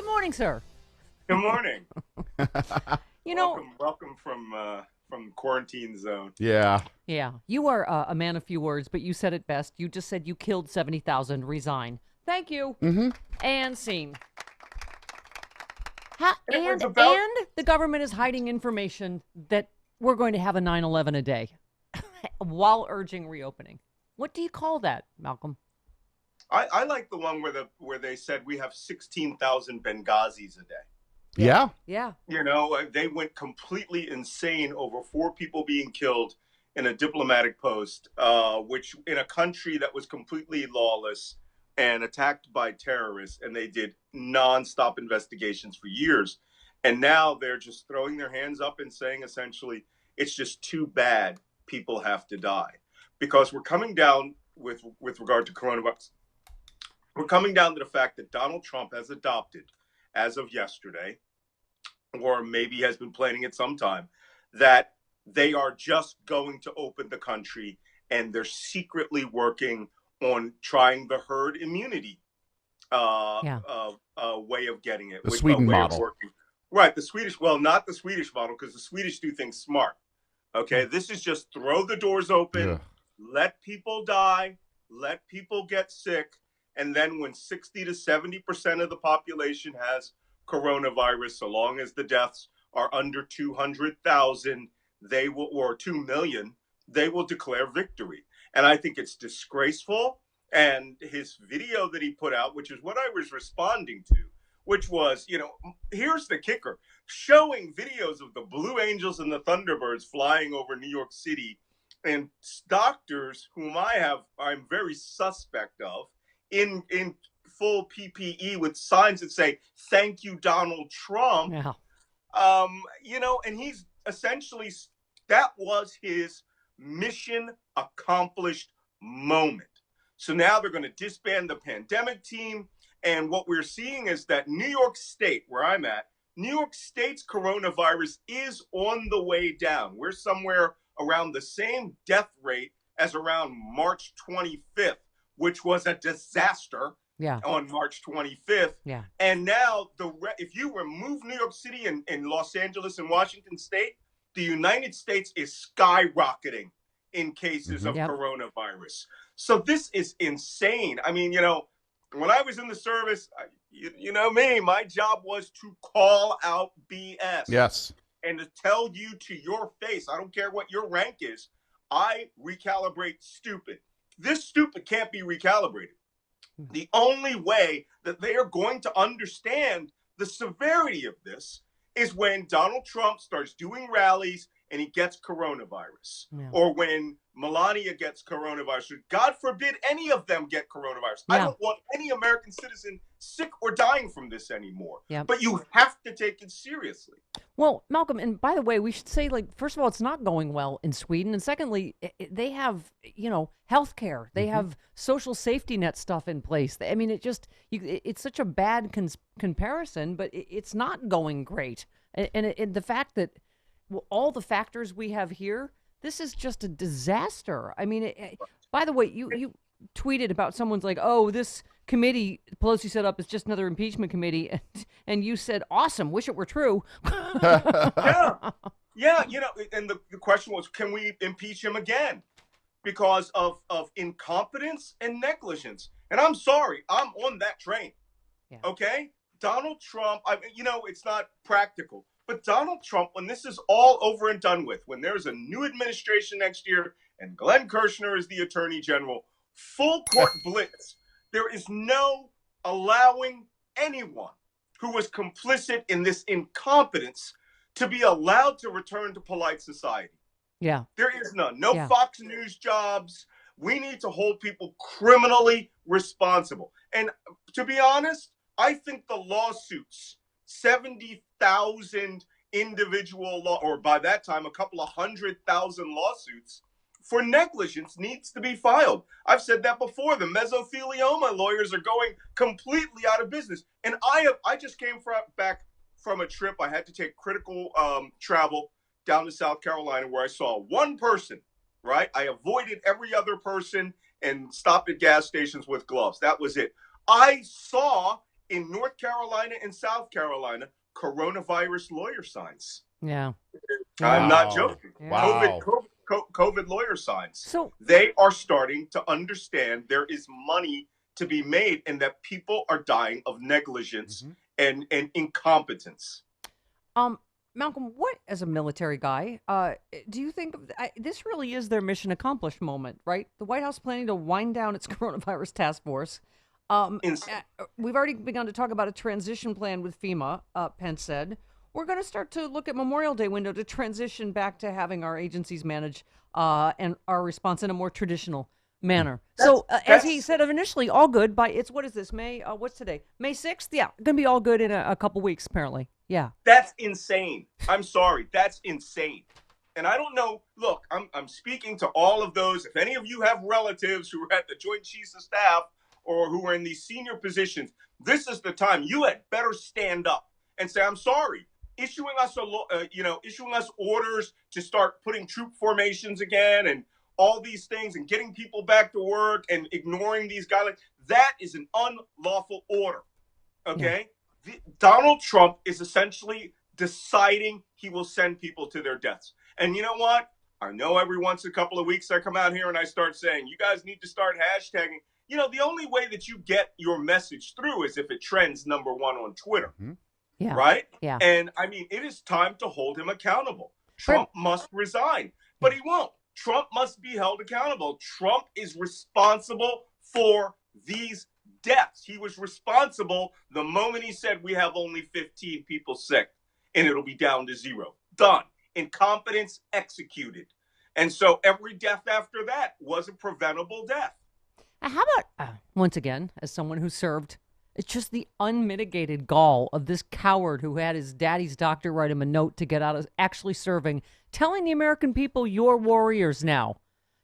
morning, sir. Good morning. You know, Welcome from quarantine zone. Yeah. yeah, you are a man of few words, but you said it best. You just said you killed 70,000. Resign. Thank you. Mm-hmm. And scene. It was And about the government is hiding information that we're going to have a 9/11 a day while urging reopening. What do you call that, Malcolm? I like the one where they said we have 16,000 Benghazis a day. Yeah. Yeah. You know, they went completely insane over 4 people being killed in a diplomatic post, which in a country that was completely lawless and attacked by terrorists, and they did nonstop investigations for years. And now they're just throwing their hands up and saying essentially, it's just too bad people have to die. Because we're coming down with regard to coronavirus. We're coming down to the fact that Donald Trump has adopted, as of yesterday, or maybe has been planning it sometime, that they are just going to open the country and they're secretly working on trying the herd immunity Yeah. way of getting it. The Sweden way model. Of working. Right, the Swedish, well, not the Swedish model, because the Swedish do things smart. Okay, this is just throw the doors open, Yeah. let people die, let people get sick, and then when 60 to 70% of the population has coronavirus, so long as the deaths are under 200,000, they will, or 2 million, they will declare victory. And I think it's disgraceful. And his video that he put out, which is what I was responding to, which was, here's the kicker, showing videos of the Blue Angels and the Thunderbirds flying over New York City, and doctors whom I'm very suspect of, in full PPE with signs that say, "Thank you, Donald Trump." Yeah. And he's essentially, that was his mission accomplished moment. So now they're going to disband the pandemic team. And what we're seeing is that New York State, where I'm at, New York State's coronavirus is on the way down. We're somewhere around the same death rate as around March 25th, which was a disaster. Yeah. On March 25th. Yeah. And now if you remove New York City and Los Angeles and Washington State, the United States is skyrocketing in cases of coronavirus. So this is insane. I mean, when I was in the service, you know me, my job was to call out BS. Yes. And to tell you to your face, I don't care what your rank is, I recalibrate stupid. This stupid can't be recalibrated. The only way that they are going to understand the severity of this is when Donald Trump starts doing rallies and he gets coronavirus, or when Melania gets coronavirus. God forbid any of them get coronavirus. I don't want any American citizen sick or dying from this anymore. Yeah. But you have to take it seriously. Well, Malcolm, and by the way, we should say, first of all, it's not going well in Sweden. And secondly, they have, health care. They have social safety net stuff in place. I mean, it's such a bad comparison, but it's not going great. And the fact that all the factors we have here, this is just a disaster. I mean, by the way, you tweeted about someone's like, oh, this committee Pelosi set up is just another impeachment committee, and you said, awesome, wish it were true. Yeah, and the question was, can we impeach him again because of incompetence and negligence? And I'm sorry, I'm on that train. Yeah. Okay, Donald Trump, it's not practical, but Donald Trump, when this is all over and done with, when there's a new administration next year and Glenn Kirshner is the attorney general, full court blitz, there is no allowing anyone who was complicit in this incompetence to be allowed to return to polite society. Yeah. There is none. No Fox News jobs. We need to hold people criminally responsible. And to be honest, I think the lawsuits, 70,000 individual or by that time, a couple of 100,000 lawsuits for negligence needs to be filed. I've said that before. The mesothelioma lawyers are going completely out of business. And I just came back from a trip. I had to take critical travel down to South Carolina, where I saw one person, right? I avoided every other person and stopped at gas stations with gloves. That was it. I saw in North Carolina and South Carolina, coronavirus lawyer signs. Yeah. I'm Yeah. not joking. Yeah. Wow. COVID lawyer signs. So They are starting to understand there is money to be made and that people are dying of negligence and incompetence. Malcolm, what, as a military guy, do you think this really is their mission accomplished moment, right? The White House planning to wind down its coronavirus task force. We've already begun to talk about a transition plan with FEMA, Pence said. We're going to start to look at Memorial Day window to transition back to having our agencies manage and our response in a more traditional manner. As he said initially, all good by what is this, May? What's today? May 6th? Yeah, going to be all good in a couple weeks, apparently. Yeah. That's insane. I'm sorry. That's insane. And I don't know. Look, I'm speaking to all of those. If any of you have relatives who are at the Joint Chiefs of Staff or who are in these senior positions, this is the time. You had better stand up and say, I'm sorry. Issuing us orders to start putting troop formations again and all these things and getting people back to work and ignoring these guidelines. That is an unlawful order. Okay. Yeah. Donald Trump is essentially deciding he will send people to their deaths. And you know what? I know every once in a couple of weeks I come out here and I start saying, you guys need to start hashtagging. You know, the only way that you get your message through is if it trends #1 on Twitter. Yeah. Right? Yeah. And I mean, it is time to hold him accountable. Trump must resign, but he won't. Trump must be held accountable. Trump is responsible for these deaths. He was responsible the moment he said we have only 15 people sick and it'll be down to 0. Done. Incompetence executed. And so every death after that was a preventable death. How about, once again, as someone who served, it's just the unmitigated gall of this coward who had his daddy's doctor write him a note to get out of actually serving, telling the American people, you're warriors now.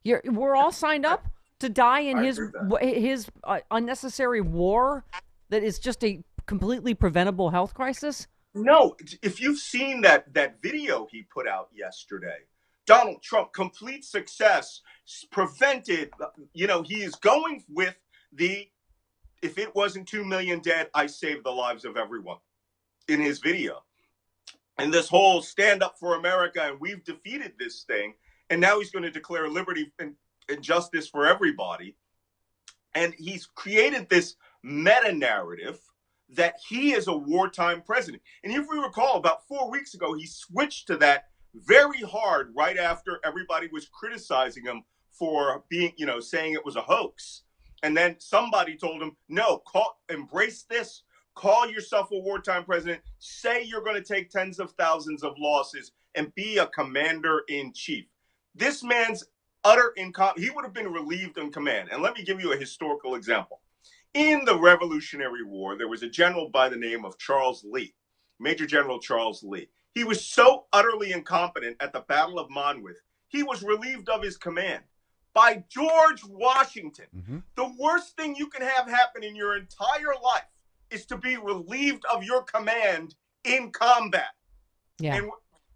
We're all signed up to die in his unnecessary war that is just a completely preventable health crisis. No, if you've seen that video he put out yesterday, Donald Trump, complete success, prevented, he is going with if it wasn't 2 million dead, I saved the lives of everyone in his video. And this whole stand up for America, and we've defeated this thing. And now he's going to declare liberty and justice for everybody. And he's created this meta narrative that he is a wartime president. And if we recall, about 4 weeks ago, he switched to that very hard right after everybody was criticizing him for being, saying it was a hoax. And then somebody told him, no, embrace this, call yourself a wartime president, say you're going to take tens of thousands of losses and be a commander in chief. This man's utter he would have been relieved in command. And let me give you a historical example. In the Revolutionary War, there was a general by the name of Charles Lee, Major General Charles Lee. He was so utterly incompetent at the Battle of Monmouth, he was relieved of his command by George Washington. The worst thing you can have happen in your entire life is to be relieved of your command in combat. Yeah.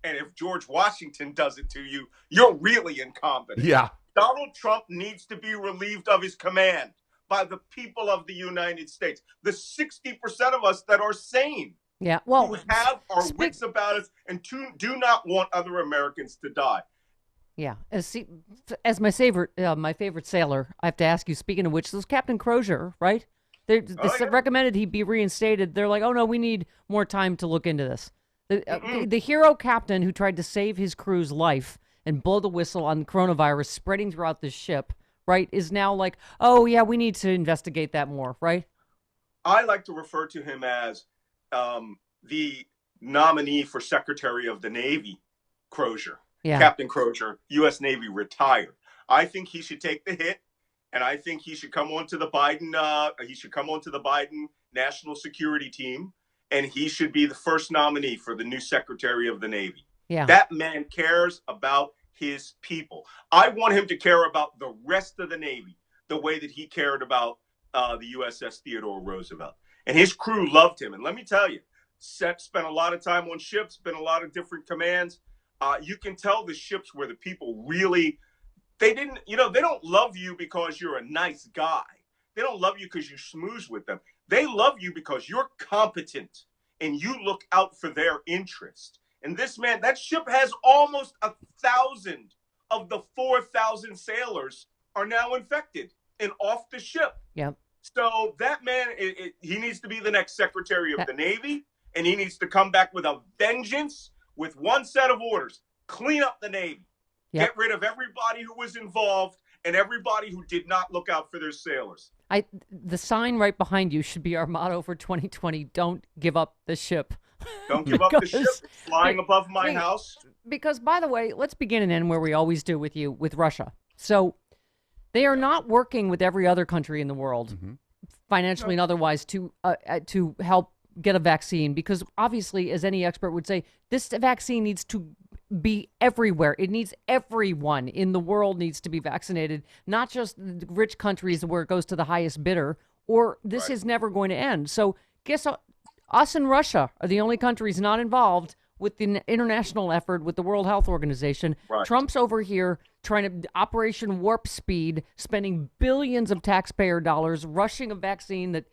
And if George Washington does it to you, you're really incompetent. Yeah. Donald Trump needs to be relieved of his command by the people of the United States. The 60% of us that are sane. Yeah. Well, who have our wits about us and do not want other Americans to die. Yeah, as my favorite sailor, I have to ask you. Speaking of which, this was Captain Crozier, right? They recommended he be reinstated. They're like, oh no, we need more time to look into this. The hero captain who tried to save his crew's life and blow the whistle on coronavirus spreading throughout the ship, right, is now like, oh yeah, we need to investigate that more, right? I like to refer to him as the nominee for Secretary of the Navy, Crozier. Yeah. Captain Crozier, U.S. Navy, retired. I think he should take the hit, and I think he should come onto the Biden. National Security Team, and he should be the first nominee for the new Secretary of the Navy. Yeah. That man cares about his people. I want him to care about the rest of the Navy the way that he cared about the USS Theodore Roosevelt. And his crew loved him. And let me tell you, spent a lot of time on ships, been a lot of different commands. You can tell the ships where the people really, they don't love you because you're a nice guy. They don't love you because you schmooze with them. They love you because you're competent and you look out for their interest. And this man, that ship has almost 1,000 of the 4,000 sailors are now infected and off the ship. Yep. So that man, he needs to be the next Secretary of the Navy, and he needs to come back with a vengeance with one set of orders. Clean up the Navy. Yep. Get rid of everybody who was involved and everybody who did not look out for their sailors. The sign right behind you should be our motto for 2020. Don't give up the ship. Don't give up the ship. It's flying above my house. Because, by the way, let's begin and end where we always do with you, with Russia. So they are not working with every other country in the world, financially and otherwise, to help get a vaccine. Because obviously, as any expert would say, this vaccine needs to be everywhere. It needs everyone in the world needs to be vaccinated, not just the rich countries where it goes to the highest bidder, or this is never going to end. So guess us and Russia are the only countries not involved with the international effort with the World Health Organization. Right. Trump's over here trying to Operation Warp Speed, spending billions of taxpayer dollars, rushing a vaccine that,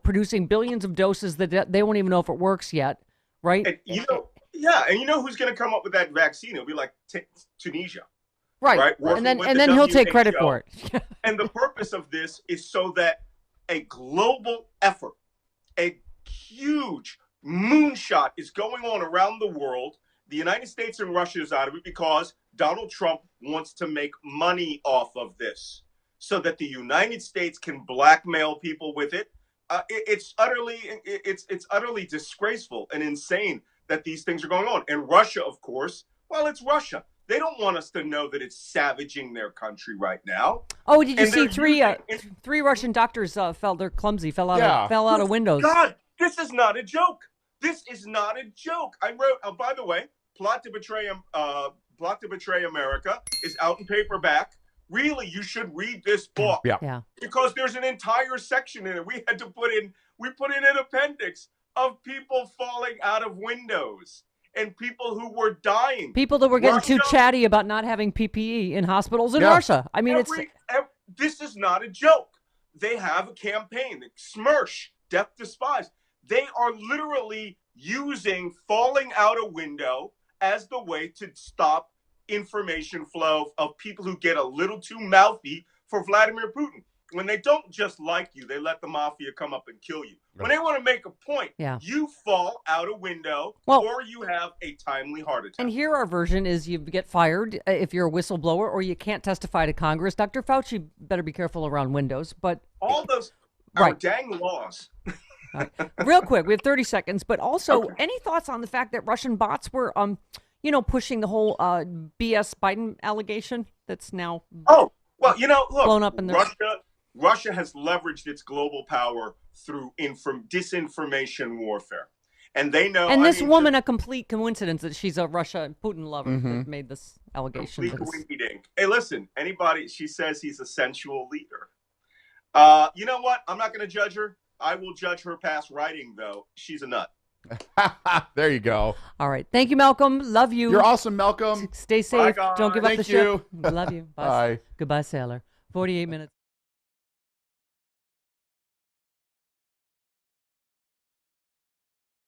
producing billions of doses that they won't even know if it works yet, right? And and you know who's going to come up with that vaccine? It'll be like Tunisia. Right. And then he'll take credit for it. And the purpose of this is so that a global effort, a huge moonshot is going on around the world. The United States and Russia is out of it because Donald Trump wants to make money off of this so that the United States can blackmail people with it. It's utterly disgraceful and insane that these things are going on. And Russia, of course, well, it's Russia. They don't want us to know that it's savaging their country right now. Oh, did you see three Russian doctors they're clumsy, fell out of windows. God, this is not a joke. This is not a joke. I wrote, by the way, Plot to Betray America is out in paperback. Really, you should read this book. Yeah. Because there's an entire section in it. We put in an appendix of people falling out of windows and people who were dying. People that were getting too chatty about not having PPE in hospitals in Russia. I mean, this is not a joke. They have a campaign, SMERSH, Death Despised. They are literally using falling out a window as the way to stop information flow of people who get a little too mouthy for Vladimir Putin. When they don't just like you, they let the mafia come up and kill you. When they want to make a point, you fall out a window or you have a timely heart attack. And here our version is you get fired if you're a whistleblower or you can't testify to Congress. Dr. Fauci better be careful around windows. But all those are dang laws. Real quick, we have 30 seconds, but also any thoughts on the fact that Russian bots were, pushing the whole BS Biden allegation that's now blown up in Russia has leveraged its global power through disinformation warfare. And they know. And this woman, a complete coincidence that she's a Russia Putin lover that made this allegation. Hey, listen, she says he's a sensual leader. You know what? I'm not going to judge her. I will judge her past writing, though. She's a nut. There you go. All right. Thank you, Malcolm. Love you. You're awesome, Malcolm. Stay safe. Bye, Don't give up the ship. Thank you. Love you. Bye. Goodbye, sailor. 48 minutes.